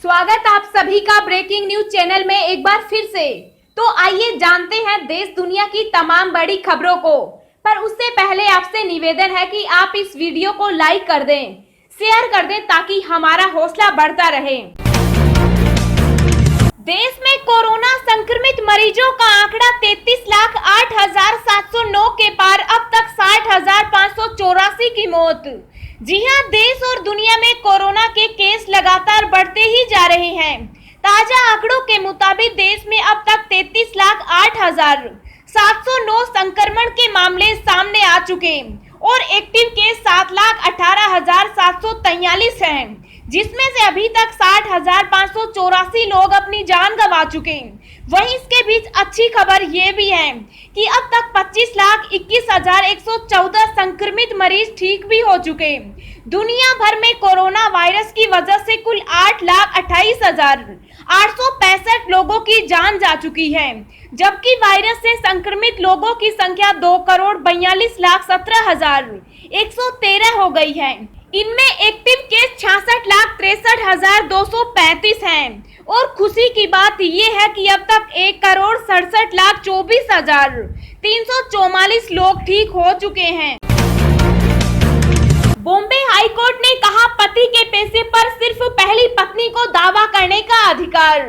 स्वागत आप सभी का ब्रेकिंग न्यूज चैनल में एक बार फिर से। तो आइए जानते हैं देश दुनिया की तमाम बड़ी खबरों को। पर उससे पहले आपसे निवेदन है कि आप इस वीडियो को लाइक कर दें, शेयर कर दें ताकि हमारा हौसला बढ़ता रहे। देश में कोरोना संक्रमित मरीजों का आंकड़ा 33,08,709 के पार। अब तक 60,584 की मौत। जी हां, देश और दुनिया में कोरोना के केस लगातार बढ़ते ही जा रहे हैं। ताजा आंकड़ों के मुताबिक देश में अब तक 33,08,709 संक्रमण के मामले सामने आ चुके और एक्टिव केस 7,18,743 हैं, जिसमें से अभी तक 60,584 लोग अपनी जान गंवा चुके। वहीं इसके बीच अच्छी खबर ये भी है कि अब तक 25,21,114 संक्रमित मरीज ठीक भी हो चुके। दुनिया भर में कोरोना वायरस की वजह से कुल 8,28,865 लोगों की जान जा चुकी है, जबकि वायरस से संक्रमित लोगों की संख्या 2,42,17,113 हो गई है। इनमें एक्टिव केस 66,63,235 हैं और खुशी की बात ये है कि अब तक 1,67,24,344 लोग ठीक हो चुके हैं। बॉम्बे हाई कोर्ट ने कहा, पति के पैसे पर सिर्फ पहली पत्नी को दावा करने का अधिकार।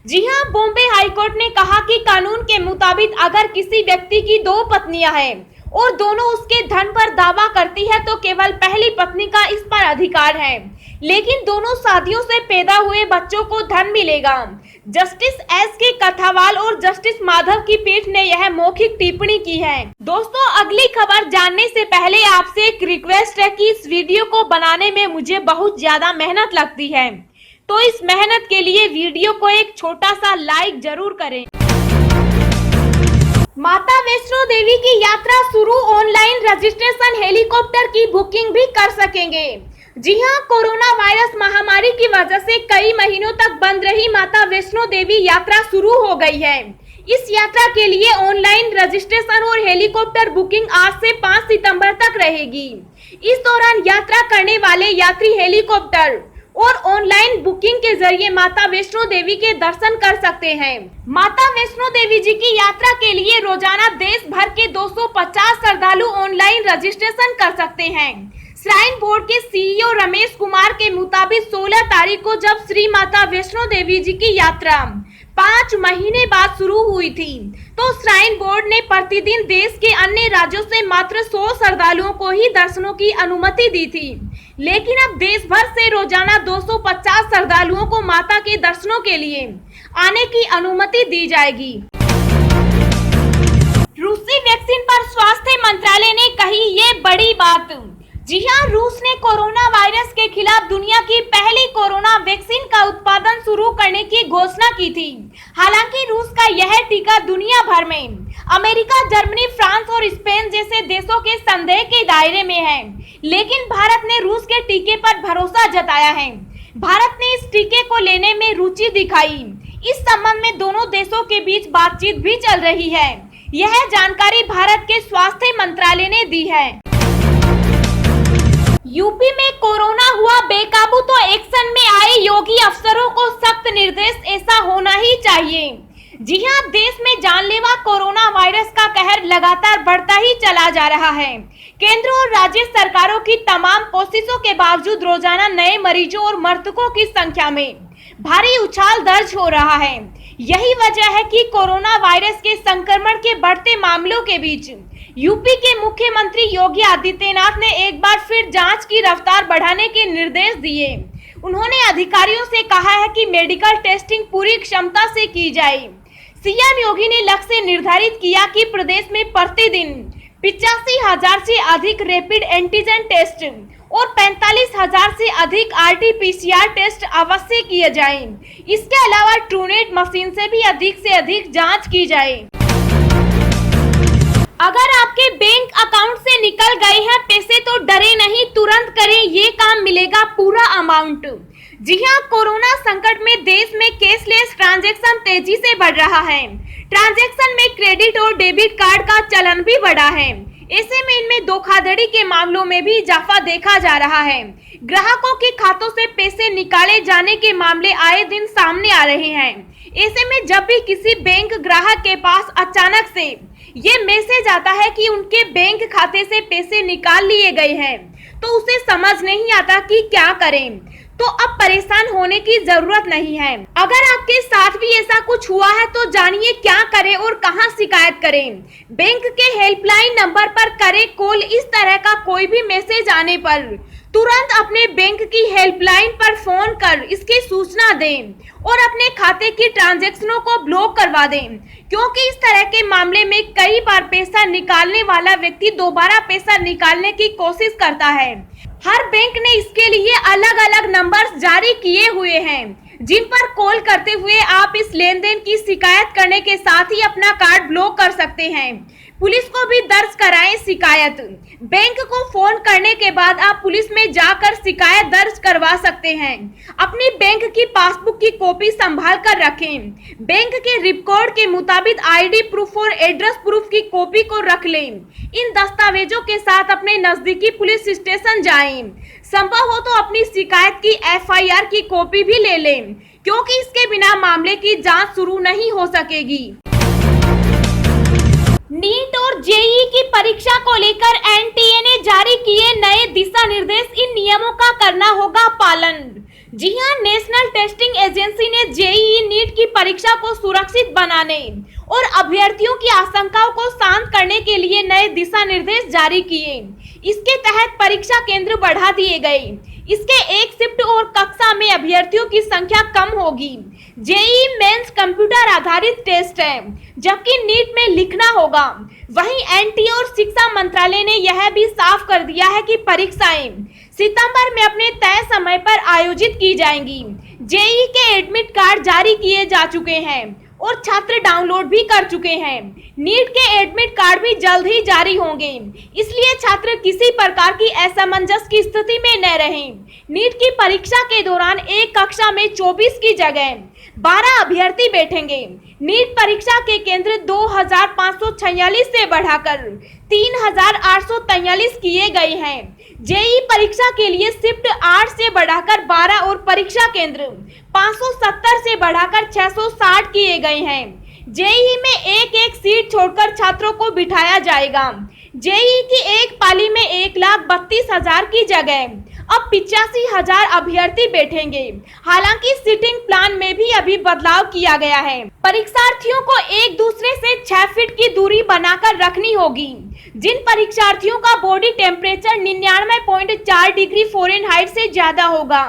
जी हां, बॉम्बे हाई कोर्ट ने कहा कि कानून के मुताबिक अगर किसी व्यक्ति की 2 पत्नियां हैं और दोनों उसके धन पर दावा करती है तो केवल पहली पत्नी का इस पर अधिकार है, लेकिन दोनों शादियों से पैदा हुए बच्चों को धन मिलेगा। जस्टिस एस के कथावाल और जस्टिस माधव की पीठ ने यह मौखिक टिप्पणी की है। दोस्तों, अगली खबर जानने से पहले आपसे एक रिक्वेस्ट है कि इस वीडियो को बनाने में मुझे बहुत ज्यादा मेहनत लगती है, तो इस मेहनत के लिए वीडियो को एक छोटा सा लाइक जरूर करें। माता वैष्णो देवी की यात्रा शुरू, ऑनलाइन रजिस्ट्रेशन, हेलीकॉप्टर की बुकिंग भी कर सकेंगे। जी हां, कोरोना वायरस महामारी की वजह से कई महीनों तक बंद रही माता वैष्णो देवी यात्रा शुरू हो गई है। इस यात्रा के लिए ऑनलाइन रजिस्ट्रेशन और हेलीकॉप्टर बुकिंग आज से 5 सितंबर तक रहेगी। इस दौरान यात्रा करने वाले यात्री हेलीकॉप्टर और ऑनलाइन बुकिंग के जरिए माता वैष्णो देवी के दर्शन कर सकते हैं। माता वैष्णो देवी जी की यात्रा के लिए रोजाना देश भर के 250 श्रद्धालु ऑनलाइन रजिस्ट्रेशन कर सकते हैं। श्राइन बोर्ड के सीईओ रमेश कुमार के मुताबिक 16 तारीख को जब श्री माता वैष्णो देवी जी की यात्रा 5 महीने बाद शुरू हुई थी, तो श्राइन बोर्ड ने प्रतिदिन देश के अन्य राज्यों से मात्र 100 श्रद्धालुओं को ही दर्शनों की अनुमति दी थी, लेकिन अब देश भर से रोजाना 250 श्रद्धालुओं को माता के दर्शनों के लिए आने की अनुमति दी जाएगी। रूसी वैक्सीन पर स्वास्थ्य मंत्रालय ने कही ये बड़ी बात। जी हां, रूस ने कोरोना वायरस के खिलाफ दुनिया की पहली कोरोना वैक्सीन का उत्पादन शुरू करने की घोषणा की थी। हालांकि रूस का यह टीका दुनिया भर में अमेरिका, जर्मनी, फ्रांस और स्पेन जैसे देशों के संदेह के दायरे में है, लेकिन भारत ने रूस के टीके पर भरोसा जताया है। भारत ने इस टीके को लेने में रुचि दिखाई। इस संबंध में दोनों देशों के बीच बातचीत भी चल रही है। यह जानकारी भारत के स्वास्थ्य मंत्रालय ने दी है। यूपी में कोरोना हुआ बेकाबू तो एक्शन में आए योगी, अफसरों को सख्त निर्देश, ऐसा होना ही चाहिए। जी हां, देश में जानलेवा कोरोना वायरस का कहर लगातार बढ़ता ही चला जा रहा है। केंद्र और राज्य सरकारों की तमाम कोशिशों के बावजूद रोजाना नए मरीजों और मृतकों की संख्या में भारी उछाल दर्ज हो रहा है। यही वजह है कि कोरोना वायरस के संक्रमण के बढ़ते मामलों के बीच यूपी के मुख्यमंत्री योगी आदित्यनाथ ने एक बार फिर जांच की रफ्तार बढ़ाने के निर्देश दिए। उन्होंने अधिकारियों से कहा है कि मेडिकल टेस्टिंग पूरी क्षमता से की जाए। सीएम योगी ने लक्ष्य निर्धारित किया कि प्रदेश में प्रतिदिन 85,000 से अधिक रैपिड एंटीजन टेस्ट और 45,000 से अधिक आरटी-पीसीआर टेस्ट अवश्य किए जाएं। इसके अलावा ट्रूनेट मशीन से भी अधिक जांच की जाए। अगर आपके बैंक अकाउंट से निकल गए हैं पैसे तो डरे नहीं, तुरंत करें, ये काम मिलेगा पूरा अमाउंट। जी हां, कोरोना संकट में देश में कैशलेस ट्रांजैक्शन तेजी से बढ़ रहा है। ट्रांजैक्शन में क्रेडिट और डेबिट कार्ड का चलन भी बढ़ा है। ऐसे में इनमें धोखाधड़ी के मामलों में भी इजाफा देखा जा रहा है। ग्राहकों के खातों से पैसे निकाले जाने के मामले आए दिन सामने आ रहे हैं। ऐसे में जब भी किसी बैंक ग्राहक के पास अचानक से ये मैसेज आता है कि उनके बैंक खाते से पैसे निकाल लिए गए हैं, तो उसे समझ नहीं आता कि क्या करें। तो अब परेशान होने की जरूरत नहीं है। अगर आपके साथ भी ऐसा कुछ हुआ है तो जानिए क्या करें और कहां शिकायत करें। बैंक के हेल्पलाइन नंबर पर करें कॉल। इस तरह का कोई भी मैसेज आने पर तुरंत अपने बैंक की हेल्पलाइन पर फोन कर इसकी सूचना दें और अपने खाते की ट्रांजैक्शनों को ब्लॉक करवा दें, क्योंकि इस तरह के मामले में कई बार पैसा निकालने वाला व्यक्ति दोबारा पैसा निकालने की कोशिश करता है। हर बैंक ने इसके लिए अलग अलग नंबर्स जारी किए हुए हैं, जिन पर कॉल करते हुए आप इस लेनदेन की शिकायत करने के साथ ही अपना कार्ड ब्लॉक कर सकते हैं। पुलिस को भी दर्ज कराएं शिकायत। बैंक को फोन करने के बाद आप पुलिस में जाकर शिकायत दर्ज करवा सकते हैं। अपनी बैंक की पासबुक की कॉपी संभाल कर रखें। बैंक के रिकॉर्ड के मुताबिक आईडी प्रूफ और एड्रेस प्रूफ की कॉपी को रख लें। इन दस्तावेजों के साथ अपने नजदीकी पुलिस स्टेशन जाएं। संभव हो तो अपनी शिकायत की एफआईआर की कॉपी भी ले लें, क्योंकि इसके बिना मामले की जांच शुरू नहीं हो सकेगी। नीट और जेईई की परीक्षा को लेकर एनटीए ने जारी किए नए दिशा निर्देश। इन नियमों का करना होगा पालन। जी हां, नेशनल टेस्टिंग एजेंसी ने जेईई नीट की परीक्षा को सुरक्षित बनाने और अभ्यर्थियों की आशंकाओं को शांत करने के लिए नए दिशा निर्देश जारी किए। इसके तहत परीक्षा केंद्र बढ़ा दिए गए। इसके एक शिफ्ट और कक्षा में अभ्यर्थियों की संख्या कम होगी। जेईई मेंस कंप्यूटर आधारित टेस्ट है, जबकि नीट में लिखना होगा। वहीं एनटीए और शिक्षा मंत्रालय ने यह भी साफ कर दिया है कि परीक्षाएं सितंबर में अपने तय समय पर आयोजित की जाएंगी। जेईई के एडमिट कार्ड जारी किए जा चुके हैं और छात्र डाउनलोड भी कर चुके हैं। नीट के एडमिट कार्ड भी जल्द ही जारी होंगे, इसलिए छात्र किसी प्रकार की असमंजस की स्थिति में न रहें। नीट की परीक्षा के दौरान एक कक्षा में 24 की जगह 12 अभ्यर्थी बैठेंगे। नीट परीक्षा के केंद्र 2546 से बढ़ाकर 3843 किए गए हैं। जेईई परीक्षा के लिए शिफ्ट 8 से बढ़ाकर 12 और परीक्षा केंद्र 570 से बढ़ाकर 660 किए गए हैं। जेईई में एक सीट छोड़कर छात्रों को बिठाया जाएगा। जेईई की एक पाली में 1,32,000 की जगह अब 85,000 अभ्यर्थी बैठेंगे। हालांकि सीटिंग प्लान में भी अभी बदलाव किया गया है। परीक्षार्थियों को एक दूसरे से 6 फीट की दूरी बनाकर रखनी होगी। जिन परीक्षार्थियों का बॉडी टेम्परेचर 99.4 डिग्री फ़ारेनहाइट से ज्यादा होगा,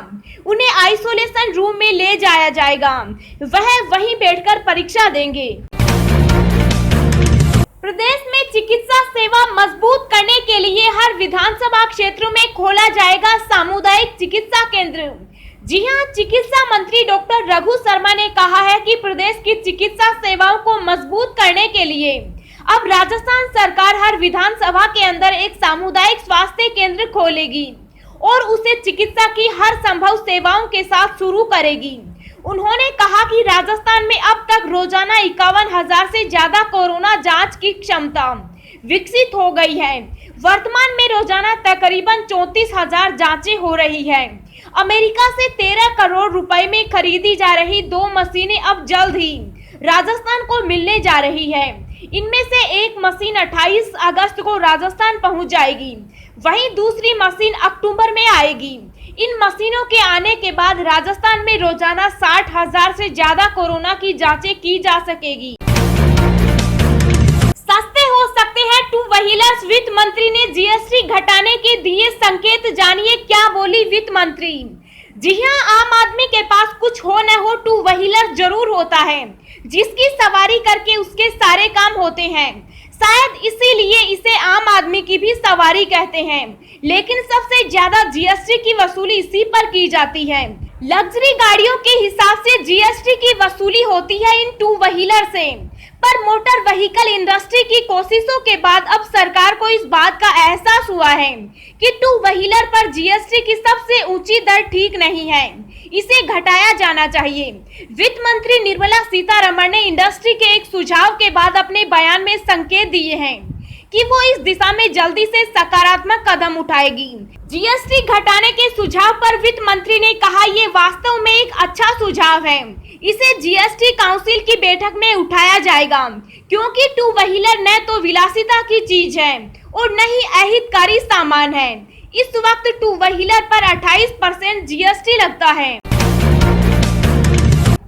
उन्हें आइसोलेशन रूम में ले जाया जाएगा। वह वहीं बैठकर परीक्षा देंगे। प्रदेश में चिकित्सा सेवा मजबूत करने के लिए हर विधानसभा क्षेत्रों में खोला जाएगा सामुदायिक चिकित्सा केंद्र। जी हां, चिकित्सा मंत्री डॉक्टर रघु शर्मा ने कहा है कि प्रदेश की चिकित्सा सेवाओं को मजबूत करने के लिए अब राजस्थान सरकार हर विधानसभा के अंदर एक सामुदायिक स्वास्थ्य केंद्र खोलेगी और उसे चिकित्सा की हर संभव सेवाओं के साथ शुरू करेगी। उन्होंने कहा कि राजस्थान में अब तक रोजाना 51,000 से ज्यादा कोरोना जांच की क्षमता विकसित हो गई है। वर्तमान में रोजाना तकरीबन 34,000 जांचें हो रही है। अमेरिका से 13 करोड़ रुपए में खरीदी जा रही 2 मशीनें अब जल्द ही राजस्थान को मिलने जा रही है। इनमें से एक मशीन 28 अगस्त को राजस्थान पहुंच जाएगी, वहीं दूसरी मशीन अक्टूबर में आएगी। इन मशीनों के आने के बाद राजस्थान में रोजाना 60,000 से ज्यादा कोरोना की जांचें की जा सकेगी। सस्ते हो सकते हैं 2 व्हीलर्स। वित्त मंत्री ने जीएसटी घटाने के दिए संकेत। जानिए क्या बोली वित्त मंत्री। जी हां, आम आदमी के पास कुछ हो न हो 2 व्हीलर जरूर होता है, जिसकी सवारी करके उसके सारे काम होते हैं। शायद इसीलिए इसे आम आदमी की भी सवारी कहते हैं, लेकिन सबसे ज्यादा जीएसटी की वसूली इसी पर की जाती है। लग्जरी गाड़ियों के हिसाब से जीएसटी की वसूली होती है इन 2 व्हीलर से। पर मोटर व्हीकल इंडस्ट्री की कोशिशों के बाद अब सरकार को इस बात का एहसास हुआ है कि 2 व्हीलर पर जीएसटी की सबसे ऊंची दर ठीक नहीं है, इसे घटाया जाना चाहिए। वित्त मंत्री निर्मला सीतारमण ने इंडस्ट्री के एक सुझाव के बाद अपने बयान में संकेत दिए हैं कि वो इस दिशा में जल्दी से सकारात्मक कदम उठाएगी। जीएसटी घटाने के सुझाव पर वित्त मंत्री ने कहा, ये वास्तव में एक अच्छा सुझाव है। इसे जीएसटी काउंसिल की बैठक में उठाया जाएगा, क्योंकि टू व्हीलर न तो विलासिता की चीज है और न ही अहितकारी सामान है। इस वक्त टू व्हीलर पर 28% जीएसटी लगता है।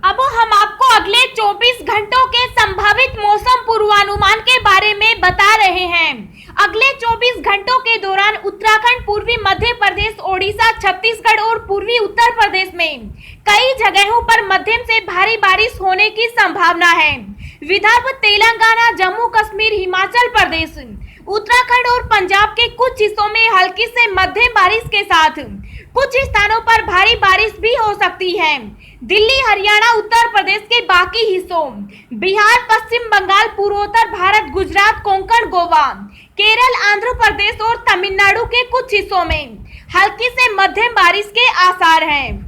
अब हम आपको अगले 24 घंटों के संभावित मौसम पूर्वानुमान के बारे में बता रहे हैं। अगले 24 घंटों के दौरान उत्तराखंड, पूर्वी मध्य प्रदेश, ओडिशा, छत्तीसगढ़ और पूर्वी उत्तर प्रदेश में कई जगहों पर मध्यम से भारी बारिश होने की संभावना है। विदर्भ, तेलंगाना, जम्मू कश्मीर, हिमाचल प्रदेश, उत्तराखंड और पंजाब के कुछ हिस्सों में हल्की से मध्यम बारिश के साथ कुछ स्थानों पर भारी बारिश भी हो सकती है। दिल्ली, हरियाणा, उत्तर प्रदेश के बाकी हिस्सों, बिहार, पश्चिम बंगाल, पूर्वोत्तर भारत, गुजरात, कोंकण, गोवा, केरल, आंध्र प्रदेश और तमिलनाडु के कुछ हिस्सों में हल्की से मध्यम बारिश के आसार हैं।